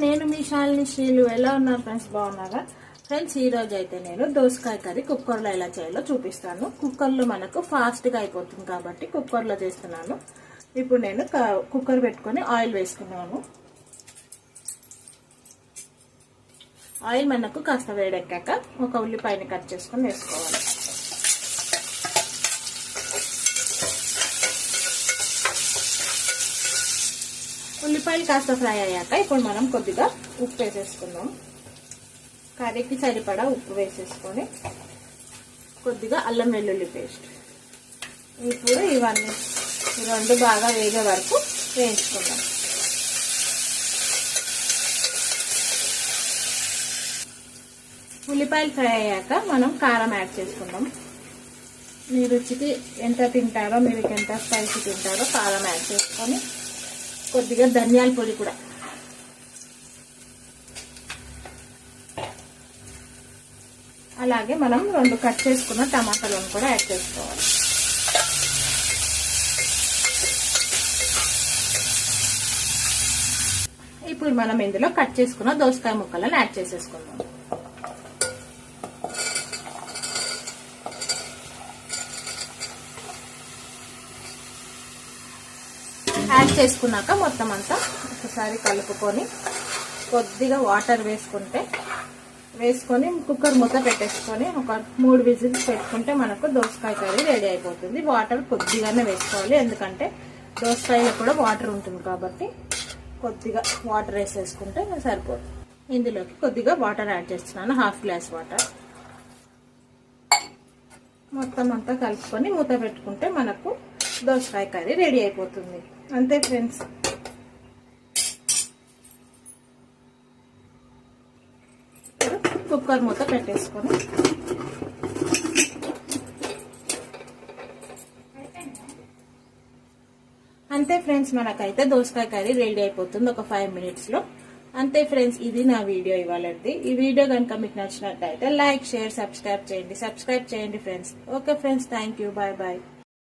నేను మీ శాలిని శ్రీలు. ఎలా ఉన్నారు ఫ్రెండ్స్? బాగున్నారా ఫ్రెండ్స్? ఈ రోజు అయితే నేను దోసకాయ కర్రీ కుక్కర్లో ఎలా చేయాలో చూపిస్తాను. కుక్కర్లో మనకు ఫాస్ట్గా అయిపోతుంది కాబట్టి కుక్కర్లో చేస్తున్నాను. ఇప్పుడు నేను కుక్కర్ పెట్టుకొని ఆయిల్ వేసుకున్నాను. ఆయిల్ మనకు కాస్త వేడెక్కాక ఒక ఉల్లిపాయని కట్ చేసుకొని వేసుకోవాలి. ఉల్లిపాయలు కాస్త ఫ్రై అయ్యాక ఇప్పుడు మనం కొద్దిగా ఉప్పు వేసేసుకుందాం. కర్రీకి సరిపడా ఉప్పు వేసేసుకొని కొద్దిగా అల్లం వెల్లుల్లి పేస్ట్. ఇప్పుడు ఇవన్నీ రెండు బాగా వేగే వరకు వేయించుకుందాం. ఉల్లిపాయలు ఫ్రై అయ్యాక మనం కారం యాడ్ చేసుకుందాం. మీ రుచికి ఎంత తింటారో, మీరు ఎంత స్పైసీ తింటారో కారం యాడ్ చేసుకొని కొద్దిగా ధనియాల పొడి కూడా, అలాగే మనం రెండు కట్ చేసుకున్న టమాటాలను కూడా యాడ్ చేసుకోవాలి. ఇప్పుడు మనం ఇందులో కట్ చేసుకున్న దోసకాయ ముక్కలను యాడ్ చేసేసుకుందాం. యాడ్ చేసుకున్నాక మొత్తం అంతా ఒకసారి కలుపుకొని కొద్దిగా వాటర్ వేసుకొని కుక్కర్ మూత పెట్టేసుకొని ఒక 3 విజిల్స్ పెట్టుకుంటే మనకు దోసకాయ కర్రీ రెడీ అయిపోతుంది. వాటర్ కొద్దిగానే వేసుకోవాలి, ఎందుకంటే దోసకాయలో కూడా వాటర్ ఉంటుంది కాబట్టి కొద్దిగా వాటర్ వేసేసుకుంటే సరిపోతుంది. ఇందులోకి కొద్దిగా వాటర్ యాడ్ చేస్తున్నాను, 1/2 గ్లాస్ వాటర్. మొత్తం అంతా కలుపుకొని మూత పెట్టుకుంటే మనకు దోసకాయ కర్రీ రెడీ అయిపోతుంది. అంతే ఫ్రెండ్స్. కుక్కర్ మూత పెట్టేసుకొని అంతే ఫ్రెండ్స్, మనకైతే దోసకాయ కర్రీ రెడీ అయిపోతుంది ఒక 5 minutes లో. అంతే ఫ్రెండ్స్, ఇది నా వీడియో ఇవాళది. ఈ వీడియో కనుక మీకు నచ్చినట్లయితే లైక్, షేర్, సబ్స్క్రైబ్ చేయండి friends. Okay friends, thank you, bye bye.